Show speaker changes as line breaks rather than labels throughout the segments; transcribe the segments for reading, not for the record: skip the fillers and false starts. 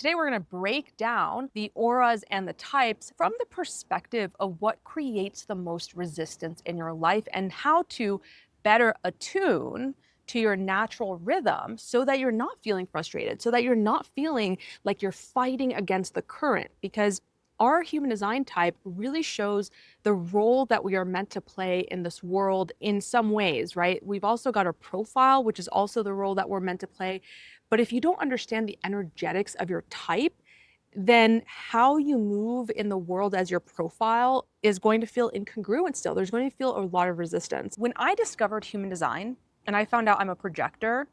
Today, we're going to break down the auras and the types from the perspective of what creates the most resistance in your life and how to better attune to your natural rhythm so that you're not feeling frustrated, so that you're not feeling like you're fighting against the current. Because our human design type really shows the role that we are meant to play in this world in some ways, right? We've also got our profile, which is also the role that we're meant to play. But if you don't understand the energetics of your type, then how you move in the world as your profile is going to feel incongruent still. There's going to feel a lot of resistance. When I discovered human design and I found out I'm a projector,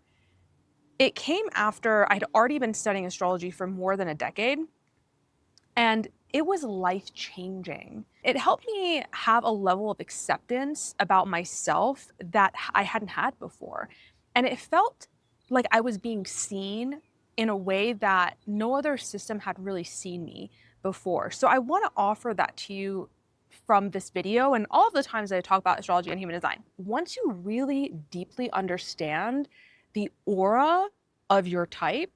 it came after I'd already been studying astrology for more than a decade. And it was life changing. It helped me have a level of acceptance about myself that I hadn't had before. And it felt like I was being seen in a way that no other system had really seen me before. So I want to offer that to you from this video and all of the times that I talk about astrology and human design. Once you really deeply understand the aura of your type,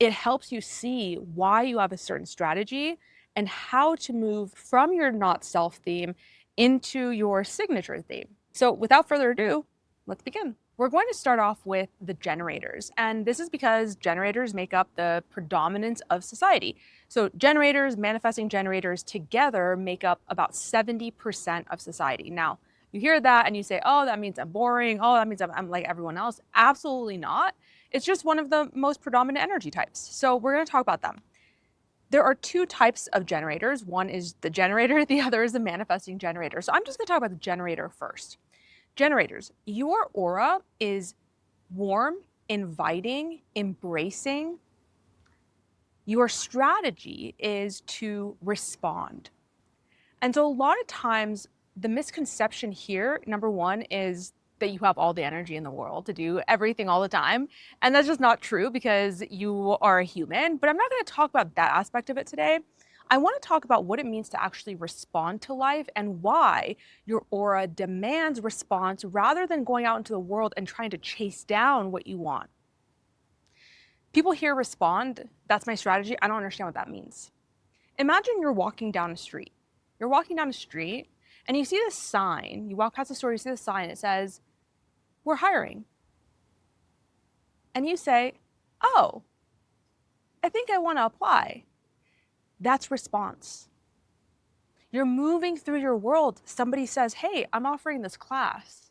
it helps you see why you have a certain strategy and how to move from your not self theme into your signature theme. So, without further ado, let's begin. We're going to start off with the generators, and this is because generators make up the predominance of society. So, generators, manifesting generators together make up about 70% of society. Now, you hear that and you say, oh, that means I'm boring. Oh, that means I'm like everyone else. Absolutely not. It's just one of the most predominant energy types. So we're going to talk about them. There are two types of generators. One is the generator, the other is the manifesting generator. So I'm just going to talk about the generator first. Generators, your aura is warm, inviting, embracing. Your strategy is to respond. And so a lot of times, the misconception here, number one, is that you have all the energy in the world to do everything all the time. And that's just not true because you are a human. But I'm not going to talk about that aspect of it today. I want to talk about what it means to actually respond to life and why your aura demands response rather than going out into the world and trying to chase down what you want. People hear respond, that's my strategy. I don't understand what that means. Imagine you're walking down a street. You're walking down a street and you see this sign. You walk past the store, you see the sign, it says, "We're hiring." And you say, "Oh, I think I want to apply." That's response. You're moving through your world. Somebody says, "Hey, I'm offering this class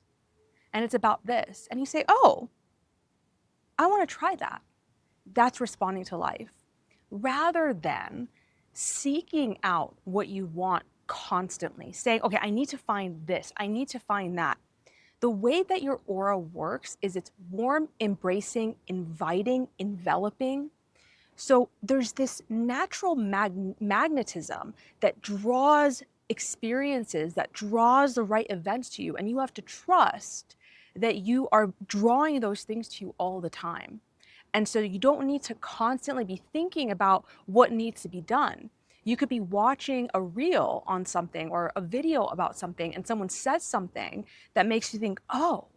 and it's about this." And you say, "Oh, I want to try that." That's responding to life. Rather than seeking out what you want constantly, saying, okay, I need to find this, I need to find that. The way that your aura works is it's warm, embracing, inviting, enveloping. So there's this natural magnetism that draws experiences, that draws the right events to you. And you have to trust that you are drawing those things to you all the time. And so you don't need to constantly be thinking about what needs to be done. You could be watching a reel on something or a video about something, and someone says something that makes you think, oh,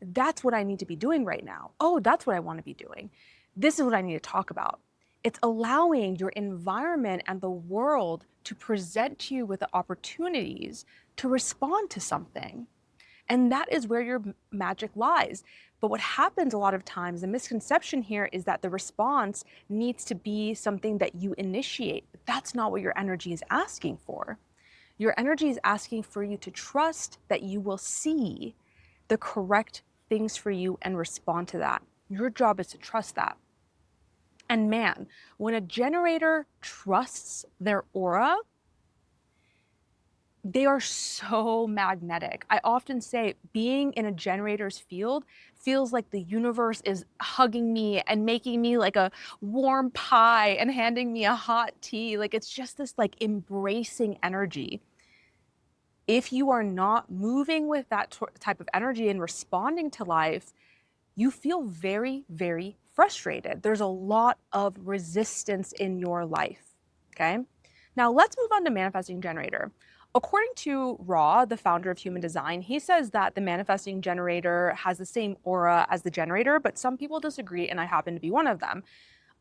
that's what I need to be doing right now. Oh, that's what I want to be doing. This is what I need to talk about. It's allowing your environment and the world to present to you with the opportunities to respond to something. And that is where your magic lies. But what happens a lot of times, the misconception here is that the response needs to be something that you initiate. But that's not what your energy is asking for. Your energy is asking for you to trust that you will see the correct things for you and respond to that. Your job is to trust that. And man, when a generator trusts their aura, they are so magnetic. I often say being in a generator's field feels like the universe is hugging me and making me like a warm pie and handing me a hot tea. Like it's just this like embracing energy. If you are not moving with that type of energy and responding to life, you feel very, very frustrated. There's a lot of resistance in your life, okay? Now let's move on to manifesting generator. According to Ra, the founder of human design, he says that the manifesting generator has the same aura as the generator, but some people disagree, and I happen to be one of them.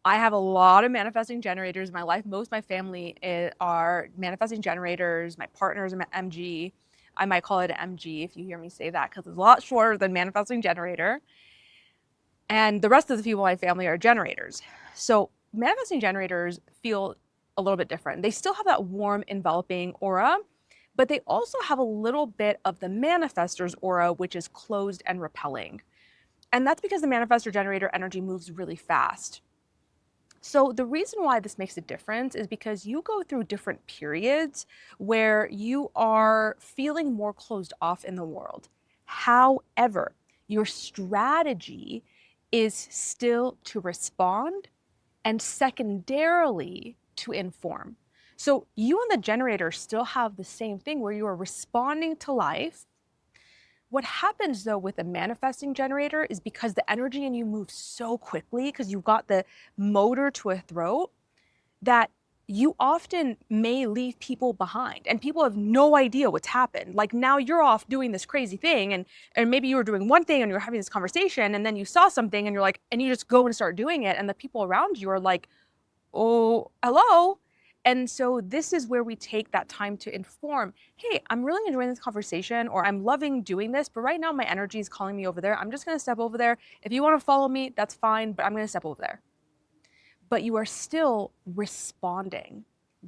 I have a lot of manifesting generators in my life. Most of my family are manifesting generators. My partner's an MG. I might call it an MG if you hear me say that, because it's a lot shorter than manifesting generator. And the rest of the people in my family are generators. So manifesting generators feel a little bit different. They still have that warm, enveloping aura, but they also have a little bit of the manifestor's aura, which is closed and repelling. And that's because the manifestor generator energy moves really fast. So the reason why this makes a difference is because you go through different periods where you are feeling more closed off in the world. However, your strategy is still to respond and secondarily to inform. So you and the generator still have the same thing where you are responding to life. What happens though with a manifesting generator is because the energy in you moves so quickly because you've got the motor to a throat that you often may leave people behind and people have no idea what's happened. Like now you're off doing this crazy thing and maybe you were doing one thing and you were having this conversation and then you saw something and you're like, and you just go and start doing it and the people around you are like, oh, hello. And so this is where we take that time to inform, hey, I'm really enjoying this conversation or I'm loving doing this, but right now my energy is calling me over there. I'm just going to step over there. If you want to follow me, that's fine, but I'm going to step over there. But you are still responding.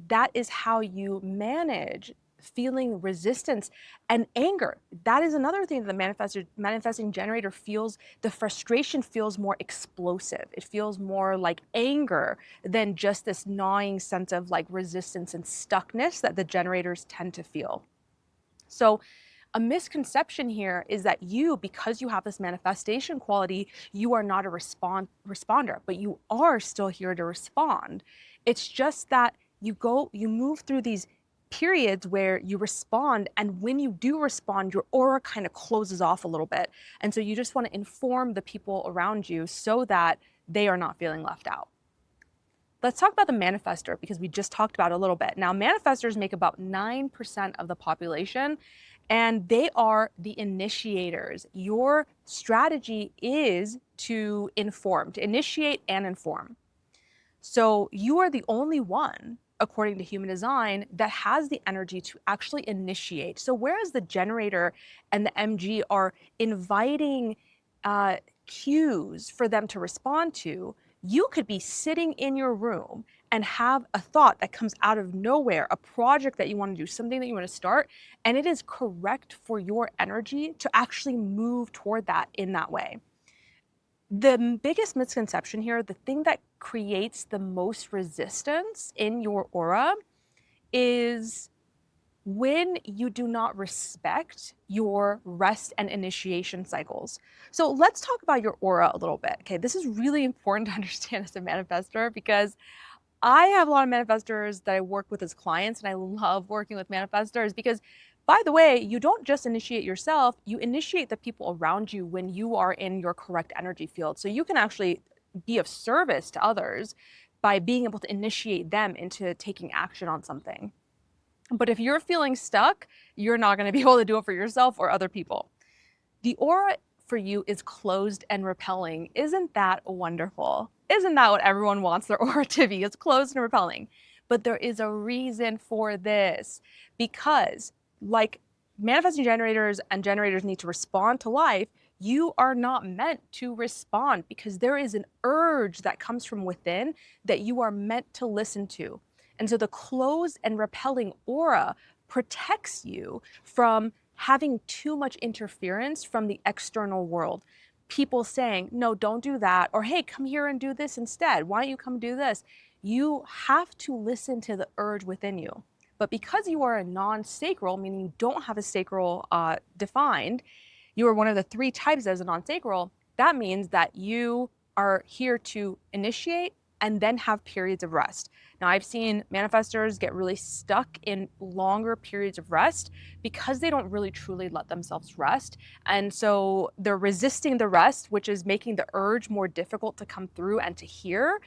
That is how you manage feeling resistance and anger. That is another thing that the manifesting generator feels. The frustration feels more explosive. It feels more like anger than just this gnawing sense of like resistance and stuckness that the generators tend to feel. So a misconception here is that you, because you have this manifestation quality, you are not a responder, but you are still here to respond. It's just that you move through these periods where you respond, and when you do respond, your aura kind of closes off a little bit. And so you just want to inform the people around you so that they are not feeling left out. Let's talk about the manifestor because we just talked about it a little bit. Now, manifestors make about 9% of the population, and they are the initiators. Your strategy is to inform, to initiate and inform. So you are the only one, according to human design, that has the energy to actually initiate. So whereas the generator and the MG are inviting cues for them to respond to, you could be sitting in your room and have a thought that comes out of nowhere, a project that you want to do, something that you want to start, and it is correct for your energy to actually move toward that in that way. The biggest misconception here, the thing that creates the most resistance in your aura is when you do not respect your rest and initiation cycles. So let's talk about your aura a little bit. Okay, this is really important to understand as a manifestor because I have a lot of manifestors that I work with as clients, and I love working with manifestors because, by the way, you don't just initiate yourself, you initiate the people around you when you are in your correct energy field. So you can actually be of service to others by being able to initiate them into taking action on something. But if you're feeling stuck, you're not going to be able to do it for yourself or other people. The aura for you is closed and repelling. Isn't that wonderful? Isn't that what everyone wants their aura to be? It's closed and repelling. But there is a reason for this because, like manifesting generators and generators need to respond to life, you are not meant to respond because there is an urge that comes from within that you are meant to listen to. And so the closed and repelling aura protects you from having too much interference from the external world. People saying, no, don't do that, or hey, come here and do this instead. Why don't you come do this? You have to listen to the urge within you. But because you are a non-sacral, meaning you don't have a sacral defined, you are one of the 3 types as a non-sacral, that means that you are here to initiate and then have periods of rest. Now, I've seen manifestors get really stuck in longer periods of rest because they don't really truly let themselves rest. And so they're resisting the rest, which is making the urge more difficult to come through and to hear.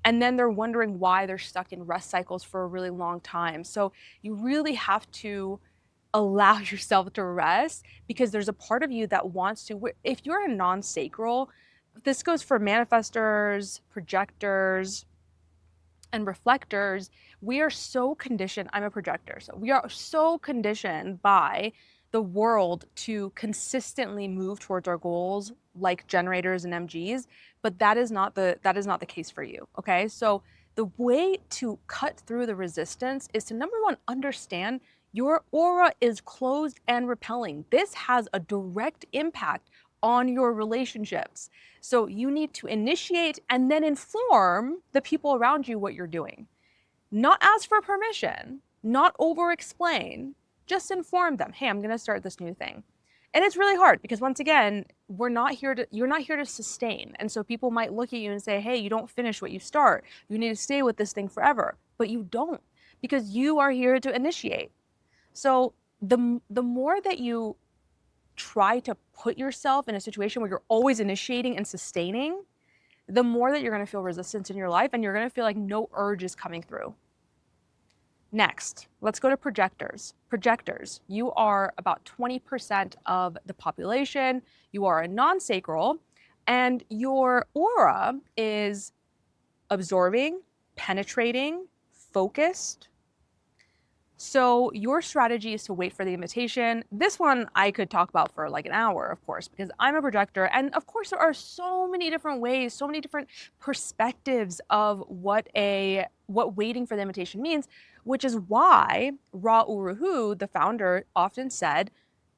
And then they're wondering why they're stuck in rest cycles for a really long time. So you really have to allow yourself to rest because there's a part of you that wants to. If you're a non-sacral, this goes for manifestors, projectors, and reflectors, we are so conditioned. I'm a projector, so we are so conditioned by the world to consistently move towards our goals like generators and MGs, but that is not the case for you. Okay? So the way to cut through the resistance is to, number one, understand your aura is closed and repelling. This has a direct impact on your relationships. So you need to initiate and then inform the people around you what you're doing. Not ask for permission, not over explain, just inform them, hey, I'm going to start this new thing. And it's really hard because, once again, you're not here to sustain. And so people might look at you and say, hey, you don't finish what you start. You need to stay with this thing forever. But you don't, because you are here to initiate. So the more that you try to put yourself in a situation where you're always initiating and sustaining, the more that you're going to feel resistance in your life, and you're going to feel like no urge is coming through. Next, let's go to projectors. Projectors, you are about 20% of the population. You are a non-sacral, and your aura is absorbing, penetrating, focused. So your strategy is to wait for the invitation. This one I could talk about for like an hour, of course, because I'm a projector. And of course, there are so many different ways, so many different perspectives of what waiting for the invitation means, which is why Ra Uru Hu, the founder, often said,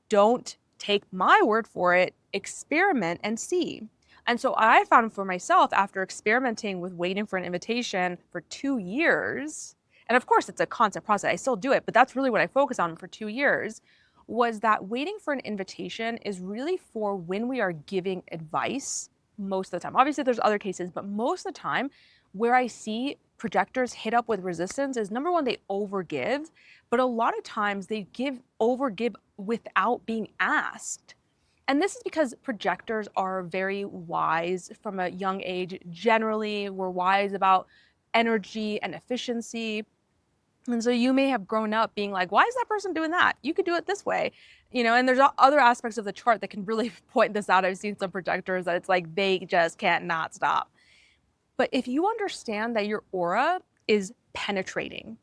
don't take my word for it, experiment and see. And so I found for myself, after experimenting with waiting for an invitation for 2 years, and of course it's a constant process, I still do it, but that's really what I focus on for 2 years, was that waiting for an invitation is really for when we are giving advice most of the time. Obviously there's other cases, but most of the time where I see projectors hit up with resistance is, number one, they overgive, but a lot of times they overgive without being asked. And this is because projectors are very wise from a young age. Generally, we're wise about energy and efficiency. And so you may have grown up being like, why is that person doing that? You could do it this way. And there's other aspects of the chart that can really point this out. I've seen some projectors that it's like they just can't not stop. But if you understand that your aura is penetrating,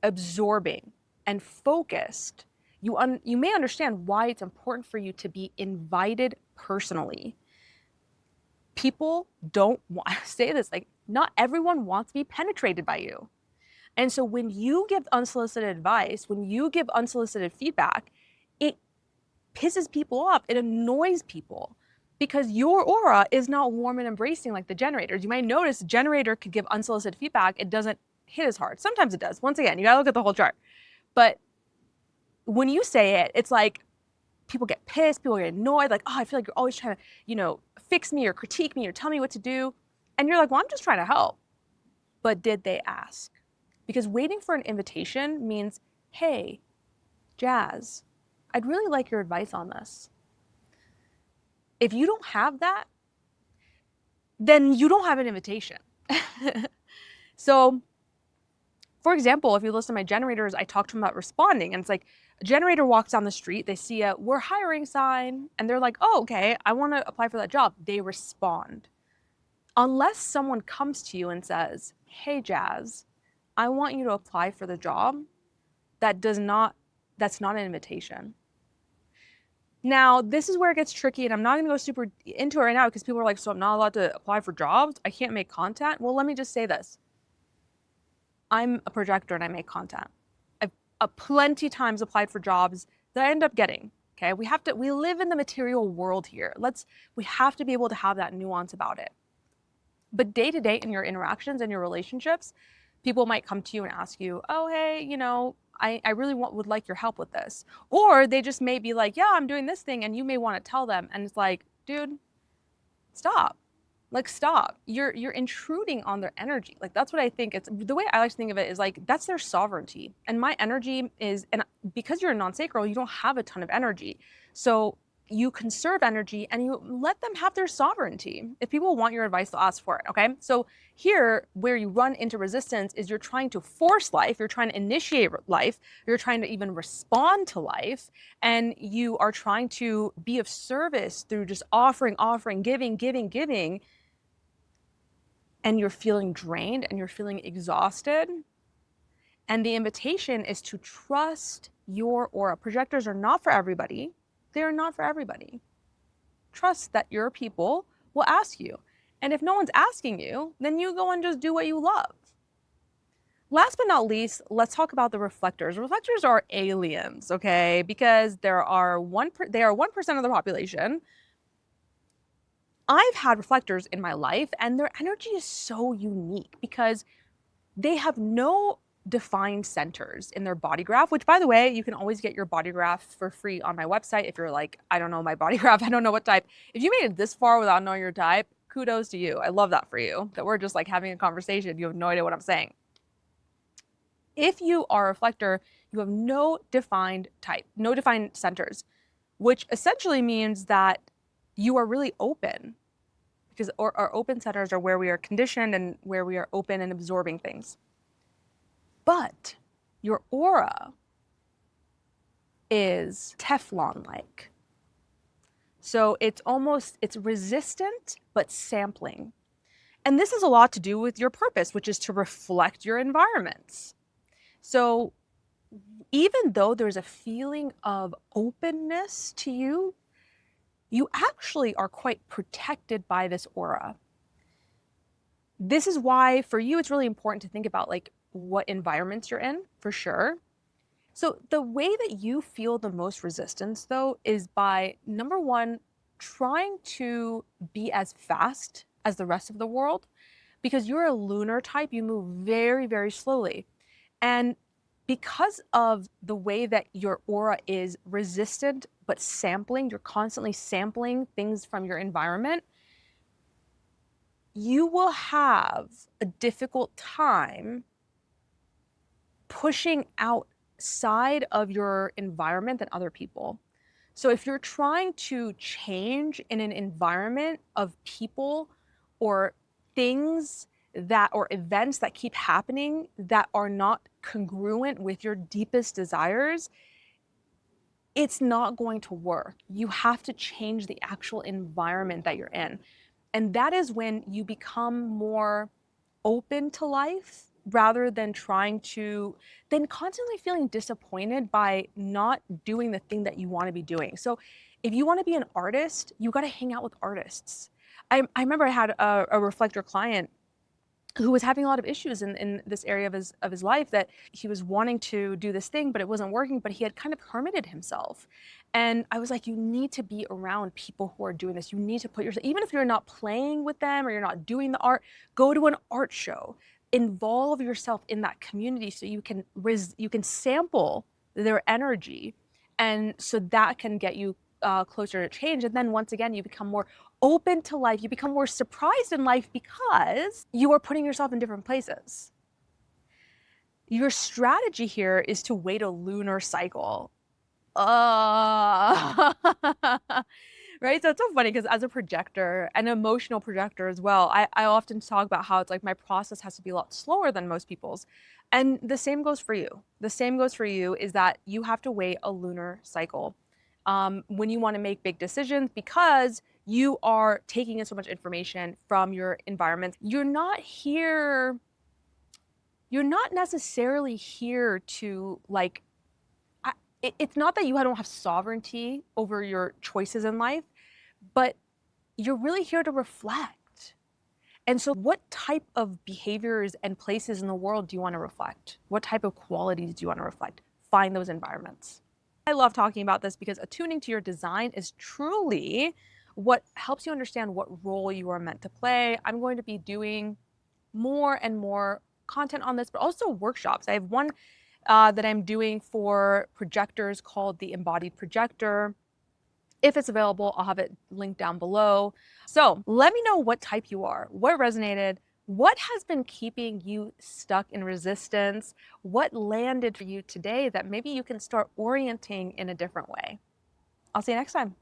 absorbing, and focused, you may understand why it's important for you to be invited personally. People don't want to say this, like, not everyone wants to be penetrated by you. And so when you give unsolicited advice, when you give unsolicited feedback, it pisses people off. It annoys people because your aura is not warm and embracing like the generators. You might notice a generator could give unsolicited feedback. It doesn't hit as hard. Sometimes it does. Once again, you gotta look at the whole chart. But when you say it, it's like people get pissed, people get annoyed, like, oh, I feel like you're always trying to, fix me or critique me or tell me what to do. And you're like, well, I'm just trying to help. But did they ask? Because waiting for an invitation means, hey, Jazz, I'd really like your advice on this. If you don't have that, then you don't have an invitation. So, for example, if you listen to my generators, I talk to them about responding. And it's like, a generator walks down the street, they see a "we're hiring" sign, and they're like, oh, okay, I want to apply for that job. They respond. Unless someone comes to you and says, hey, Jazz, I want you to apply for the job, that's not an invitation. Now, this is where it gets tricky, and I'm not going to go super into it right now because people are like, so I'm not allowed to apply for jobs? I can't make content? Well, let me just say this. I'm a projector and I make content. I've plenty times applied for jobs that I end up getting. Okay, we live in the material world here. We have to be able to have that nuance about it. But day to day in your interactions and your relationships, people might come to you and ask you, oh, hey, I really would like your help with this. Or they just may be like, yeah, I'm doing this thing, and you may want to tell them. And it's like, dude, stop. Like, stop. You're intruding on their energy. Like, that's what I think. It's the way I like to think of it is like, that's their sovereignty. And my energy is, and because you're a non-sacral, you don't have a ton of energy. So you conserve energy and you let them have their sovereignty. If people want your advice, they'll ask for it, okay? So here, where you run into resistance is you're trying to force life, you're trying to initiate life, you're trying to even respond to life, and you are trying to be of service through just offering, giving. and you're feeling drained and you're feeling exhausted. And the invitation is to trust your aura. Projectors are not for everybody. They are not for everybody. Trust that your people will ask you. And if no one's asking you, then you go and just do what you love. Last but not least, let's talk about the reflectors. Reflectors are aliens, okay? Because they are 1% of the population. I've had reflectors in my life, and their energy is so unique because they have no defined centers in their body graph, which, by the way, you can always get your body graph for free on my website. If you're like, I don't know my body graph, I don't know what type. If you made it this far without knowing your type, kudos to you. I love that for you, that we're just like having a conversation. You have no idea what I'm saying. If you are a reflector, you have no defined type, no defined centers, which essentially means that you are really open, because our open centers are where we are conditioned and where we are open and absorbing things. But your aura is Teflon-like. So it's resistant, but sampling. And this has a lot to do with your purpose, which is to reflect your environments. So even though there's a feeling of openness to you, you actually are quite protected by this aura. This is why for you, it's really important to think about like what environments you're in, for sure. So the way that you feel the most resistance though is by, number one, trying to be as fast as the rest of the world, because you're a lunar type, you move very, very slowly. And because of the way that your aura is resistant but sampling, you're constantly sampling things from your environment, you will have a difficult time pushing outside of your environment than other people. So if you're trying to change in an environment of people or things that, or events that keep happening that are not congruent with your deepest desires, it's not going to work. You have to change the actual environment that you're in. And that is when you become more open to life rather than constantly feeling disappointed by not doing the thing that you want to be doing. So if you want to be an artist, you got to hang out with artists. I remember I had a reflector client who was having a lot of issues in this area of his life, that he was wanting to do this thing, but it wasn't working, but he had kind of hermited himself. And I was like, you need to be around people who are doing this. You need to put yourself, even if you're not playing with them or you're not doing the art, go to an art show, involve yourself in that community so you can sample their energy. And so that can get you closer to change. And then once again, you become more open to life. You become more surprised in life because you are putting yourself in different places. Your strategy here is to wait a lunar cycle. Right? So it's so funny because as a projector, an emotional projector as well, I often talk about how it's like my process has to be a lot slower than most people's. And the same goes for you. The same goes for you is that you have to wait a lunar cycle when you want to make big decisions, because you are taking in so much information from your environment. You're not necessarily here to like, it's not that you don't have sovereignty over your choices in life, but you're really here to reflect. And so what type of behaviors and places in the world do you want to reflect? What type of qualities do you want to reflect? Find those environments. I love talking about this because attuning to your design is truly what helps you understand what role you are meant to play. I'm going to be doing more and more content on this, but also workshops. I have one that I'm doing for projectors called the Embodied Projector. If it's available, I'll have it linked down below. So let me know what type you are, what resonated, what has been keeping you stuck in resistance, what landed for you today that maybe you can start orienting in a different way. I'll see you next time.